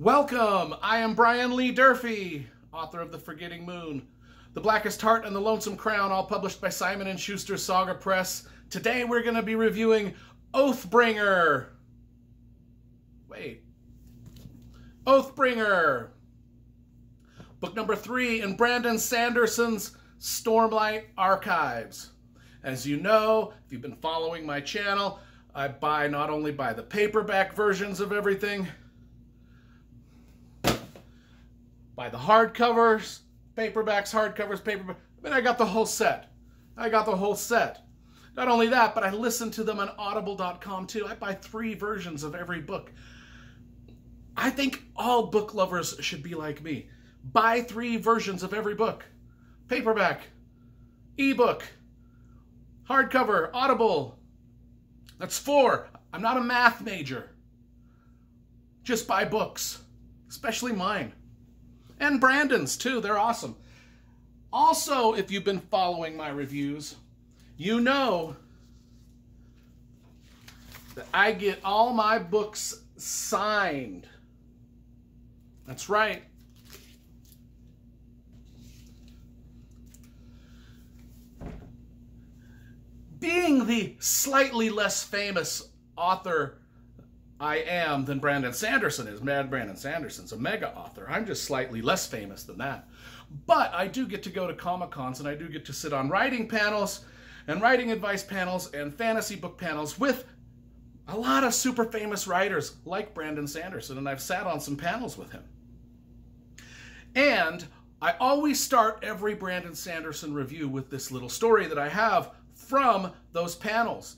Welcome! I am Brian Lee Durfee, author of The Forgetting Moon, The Blackest Heart, and The Lonesome Crown, all published by Simon & Schuster Saga Press. Today we're going to be reviewing Oathbringer. Oathbringer. Book number 3 in Brandon Sanderson's Stormlight Archives. As you know, if you've been following my channel, I not only buy the paperback versions of everything, buy the hardcovers, paperbacks, hardcovers, paperback. I mean, I got the whole set. Not only that, but I listen to them on audible.com too. I buy 3 versions of every book. I think all book lovers should be like me. Buy 3 versions of every book. Paperback, ebook, hardcover, Audible. That's 4. I'm not a math major. Just buy books, especially mine. And Brandon's too, they're awesome. Also, if you've been following my reviews, you know that I get all my books signed. That's right. Being the slightly less famous author I am than Brandon Sanderson is. Brandon Sanderson's a mega author. I'm just slightly less famous than that. But I do get to go to Comic-Cons and I do get to sit on writing panels and writing advice panels and fantasy book panels with a lot of super famous writers like Brandon Sanderson, and I've sat on some panels with him. And I always start every Brandon Sanderson review with this little story that I have from those panels.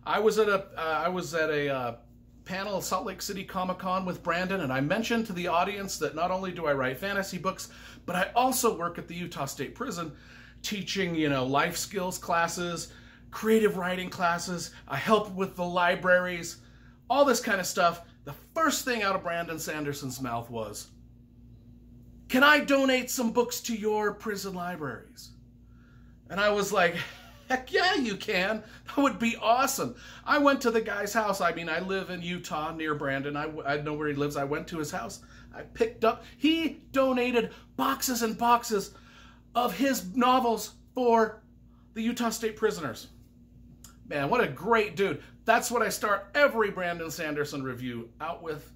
I was at a panel at Salt Lake City Comic-Con with Brandon, and I mentioned to the audience that not only do I write fantasy books, but I also work at the Utah State Prison teaching, life skills classes, creative writing classes. I help with the libraries, all this kind of stuff. The first thing out of Brandon Sanderson's mouth was, "Can I donate some books to your prison libraries?" And I was like, heck yeah, you can. That would be awesome. I went to the guy's house. I mean, I live in Utah near Brandon. I know where he lives. I went to his house. I picked up, he donated boxes and boxes of his novels for the Utah State prisoners. Man, what a great dude. That's what I start every Brandon Sanderson review out with,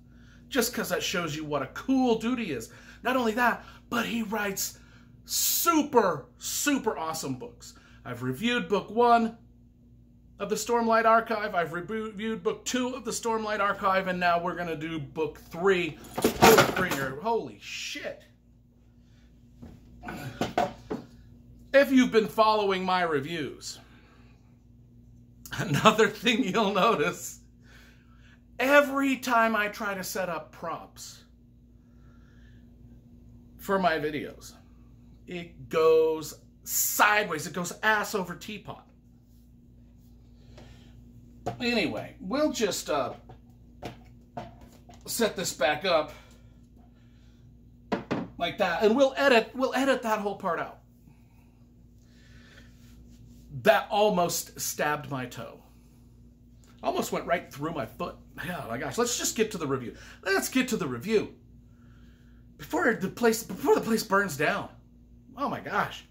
just because that shows you what a cool dude he is. Not only that, but he writes super, super awesome books. I've reviewed book 1 of the Stormlight Archive. I've reviewed book 2 of the Stormlight Archive, and now we're going to do book 3, Oathbringer. Holy shit. If you've been following my reviews, another thing you'll notice, every time I try to set up props for my videos, it goes sideways. It goes ass over teapot. Anyway, we'll just set this back up like that, and we'll edit that whole part out. That almost stabbed my toe. Almost went right through my foot. Oh my gosh, let's just get to the review. Let's get to the review before the place burns down. Oh my gosh.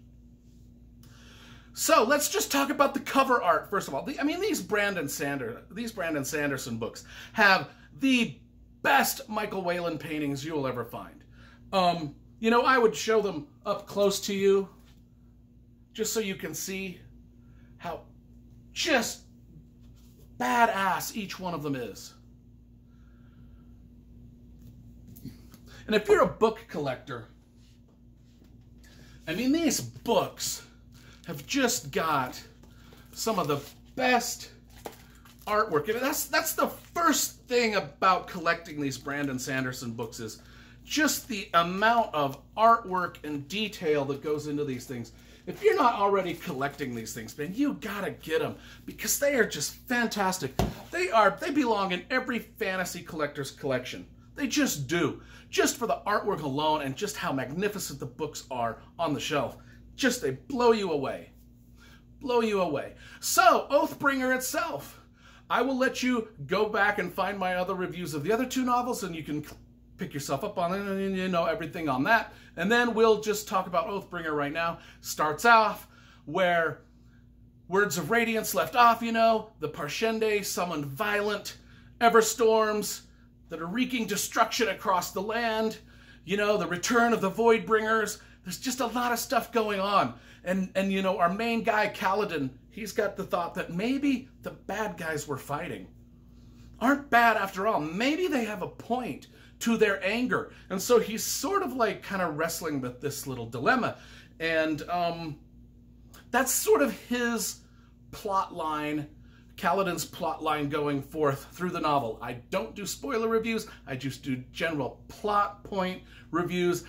So let's just talk about the cover art first of all. These Brandon Sanderson books have the best Michael Whelan paintings you'll ever find. I would show them up close to you just so you can see how just badass each one of them is. And if you're a book collector, these books have just got some of the best artwork. That's the first thing about collecting these Brandon Sanderson books, is just the amount of artwork and detail that goes into these things. If you're not already collecting these things, man, you gotta get them, because they are just fantastic. They belong in every fantasy collector's collection. They just do. Just for the artwork alone and just how magnificent the books are on the shelf. They blow you away. Blow you away. So, Oathbringer itself. I will let you go back and find my other reviews of the other 2 novels, and you can pick yourself up on it, you know, everything on that. And then we'll just talk about Oathbringer right now. Starts off where Words of Radiance left off, you know, the Parshende summoned violent Everstorms that are wreaking destruction across the land, you know, the return of the Voidbringers. There's just a lot of stuff going on. And you know, our main guy, Kaladin, he's got the thought that maybe the bad guys we're fighting aren't bad after all. Maybe they have a point to their anger. And so he's sort of like kind of wrestling with this little dilemma. And that's sort of his plot line, Kaladin's plot line going forth through the novel. I don't do spoiler reviews. I just do general plot point reviews.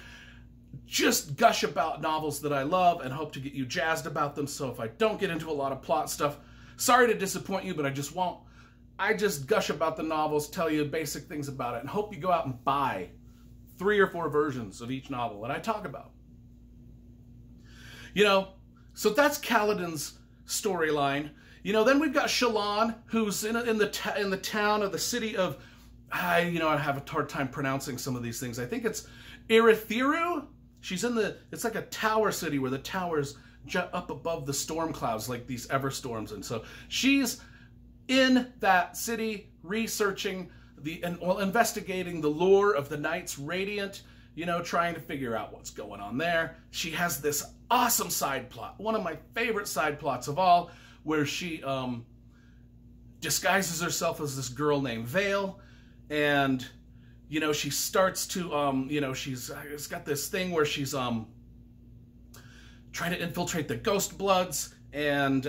Just gush about novels that I love and hope to get you jazzed about them. So if I don't get into a lot of plot stuff, sorry to disappoint you, but I just won't. I just gush about the novels, tell you basic things about it, and hope you go out and buy 3 or 4 versions of each novel that I talk about. You know, so that's Kaladin's storyline. You know, then we've got Shallan, who's in the town of the city of, I have a hard time pronouncing some of these things. I think it's Irithiru. She's in it's like a tower city where the towers jut up above the storm clouds like these Everstorms. And so she's in that city researching investigating the lore of the Knights Radiant, you know, trying to figure out what's going on there. She has this awesome side plot, one of my favorite side plots of all, where she disguises herself as this girl named Vale, and you know, she starts to you know, she's got this thing where she's trying to infiltrate the Ghost Bloods, and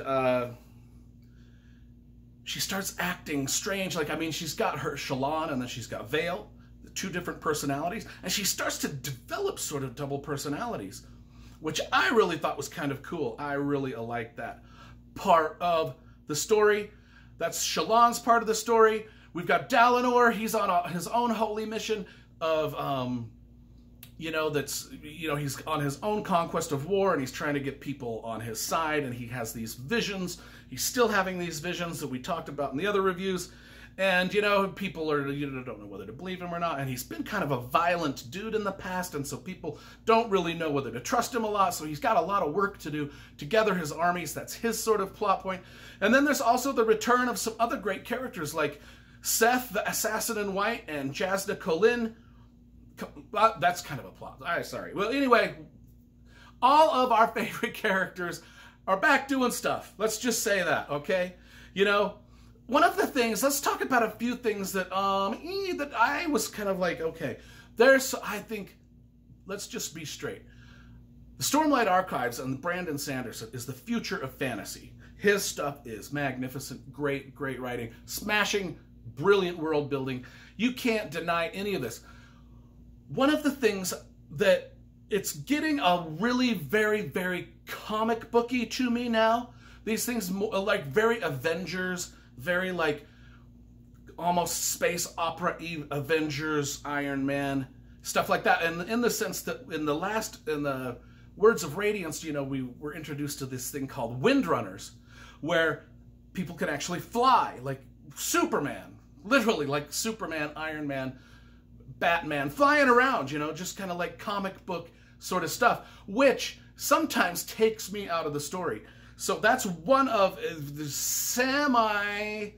she starts acting strange. Like, I mean, she's got her Shallan, and then she's got Vale, the 2 different personalities, and she starts to develop sort of double personalities, which I really thought was kind of cool. I really like that part of the story. That's Shallan's part of the story. We've got Dalinar. He's on his own holy mission of, you know, he's on his own conquest of war, and he's trying to get people on his side, and he has these visions. He's still having these visions that we talked about in the other reviews. And, you know, people don't know whether to believe him or not. And he's been kind of a violent dude in the past, and so people don't really know whether to trust him a lot. So he's got a lot of work to do to gather his armies. That's his sort of plot point. And then there's also the return of some other great characters like Seth, the Assassin in White, and Jasna Kholin. That's kind of a plot. Sorry. Well, anyway, all of our favorite characters are back doing stuff. Let's just say that, okay? You know, one of the things, let's talk about a few things that that I was kind of like, okay, I think, let's just be straight. The Stormlight Archives and Brandon Sanderson is the future of fantasy. His stuff is magnificent, great writing, smashing, brilliant world building. You can't deny any of this. One of the things that it's getting a really very comic booky to me now. These things like very Avengers, very like almost space opera-y Avengers, Iron Man, stuff like that. And in the sense that in the Words of Radiance, you know, we were introduced to this thing called Windrunners, where people can actually fly, like Superman, literally like Superman, Iron Man, Batman, flying around, you know, just kind of like comic book sort of stuff, which sometimes takes me out of the story. So that's one of the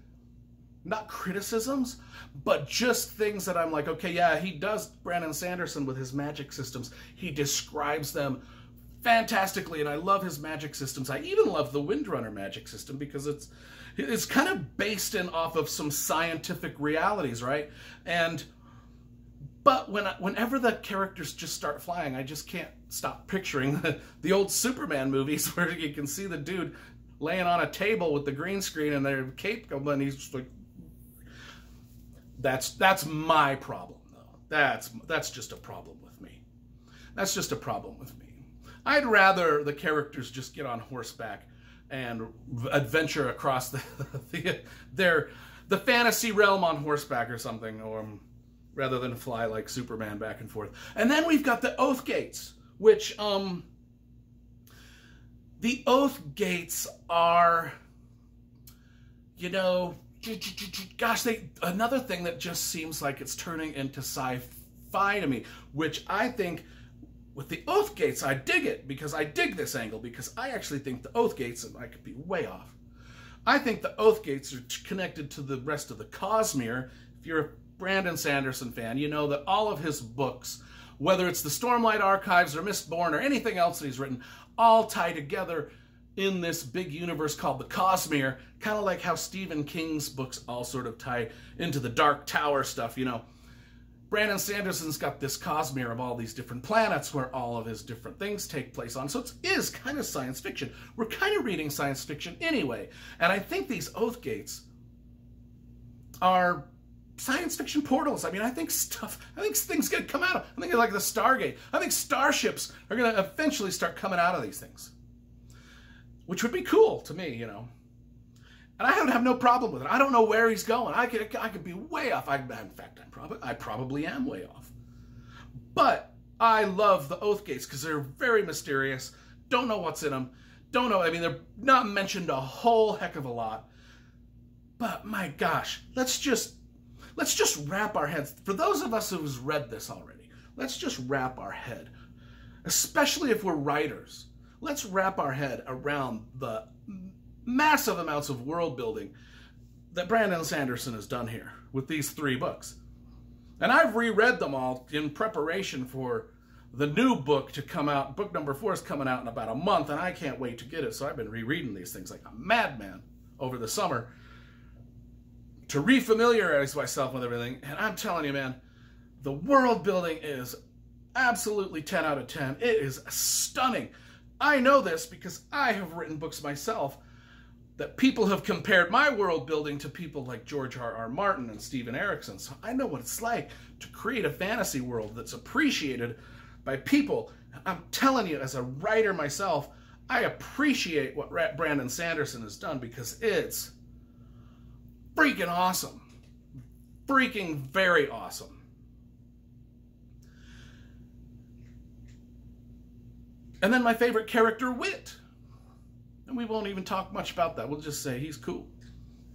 not criticisms, but just things that I'm like, okay, yeah, he does, Brandon Sanderson, with his magic systems. He describes them fantastically, and I love his magic systems. I even love the Windrunner magic system because it's kind of based off of some scientific realities, right? But whenever the characters just start flying, I just can't stop picturing the old Superman movies where you can see the dude laying on a table with the green screen and their cape going, and he's just like, that's my problem, though. That's just a problem with me. That's just a problem with me. I'd rather the characters just get on horseback and adventure across the fantasy realm on horseback or something, or rather than fly like Superman back and forth. And then we've got the Oath Gates, which, the Oath Gates are, you know, gosh, another thing that just seems like it's turning into sci-fi to me, which I think with the Oath Gates, I dig it, because I dig this angle, because I actually think the Oath Gates, and I could be way off, I think the Oath Gates are connected to the rest of the Cosmere. If you're a Brandon Sanderson fan, you know that all of his books, whether it's the Stormlight Archives or Mistborn or anything else that he's written, all tie together in this big universe called the Cosmere, kind of like how Stephen King's books all sort of tie into the Dark Tower stuff, you know. Brandon Sanderson's got this Cosmere of all these different planets where all of his different things take place on. So it is kind of science fiction. We're kind of reading science fiction anyway. And I think these Oath Gates are science fiction portals. I mean, I think things gonna come out of, I think like the Stargate. I think starships are gonna eventually start coming out of these things, which would be cool to me, you know. And I would have no problem with it. I don't know where he's going. I could be way off. In fact, I probably am way off. But I love the Oath Gates because they're very mysterious. Don't know what's in them. Don't know. I mean, they're not mentioned a whole heck of a lot. But my gosh, let's just wrap our heads. For those of us who've read this already, let's just wrap our head, especially if we're writers. Let's wrap our head around the massive amounts of world building that Brandon Sanderson has done here with these 3 books. And I've reread them all in preparation for the new book to come out. Book number 4 is coming out in about a month, and I can't wait to get it. So I've been rereading these things like a madman over the summer to refamiliarize myself with everything. And I'm telling you, man, the world building is absolutely 10 out of 10. It is stunning. I know this because I have written books myself that people have compared my world building to people like George R.R. Martin and Stephen Erickson. So I know what it's like to create a fantasy world that's appreciated by people. I'm telling you, as a writer myself, I appreciate what Brandon Sanderson has done because it's freaking awesome. Freaking very awesome. And then my favorite character, Wit. And we won't even talk much about that. We'll just say he's cool.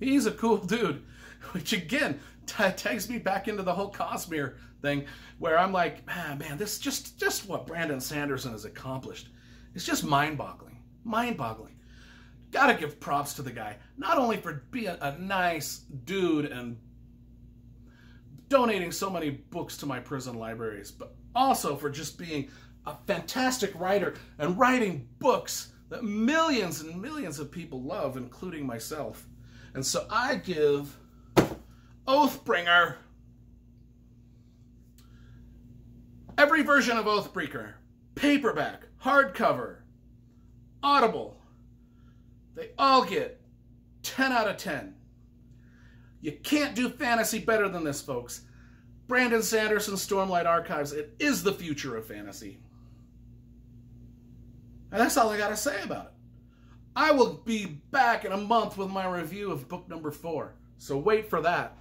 He's a cool dude. Which again, takes me back into the whole Cosmere thing where I'm like, man, this just what Brandon Sanderson has accomplished. It's just mind-boggling. Mind-boggling. Gotta give props to the guy. Not only for being a nice dude and donating so many books to my prison libraries, but also for just being a fantastic writer and writing books that millions and millions of people love, including myself. And so I give Oathbringer, every version of Oathbringer, paperback, hardcover, Audible, they all get 10 out of 10. You can't do fantasy better than this, folks. Brandon Sanderson's Stormlight Archives, it is the future of fantasy. And that's all I got to say about it. I will be back in a month with my review of book number 4. So wait for that.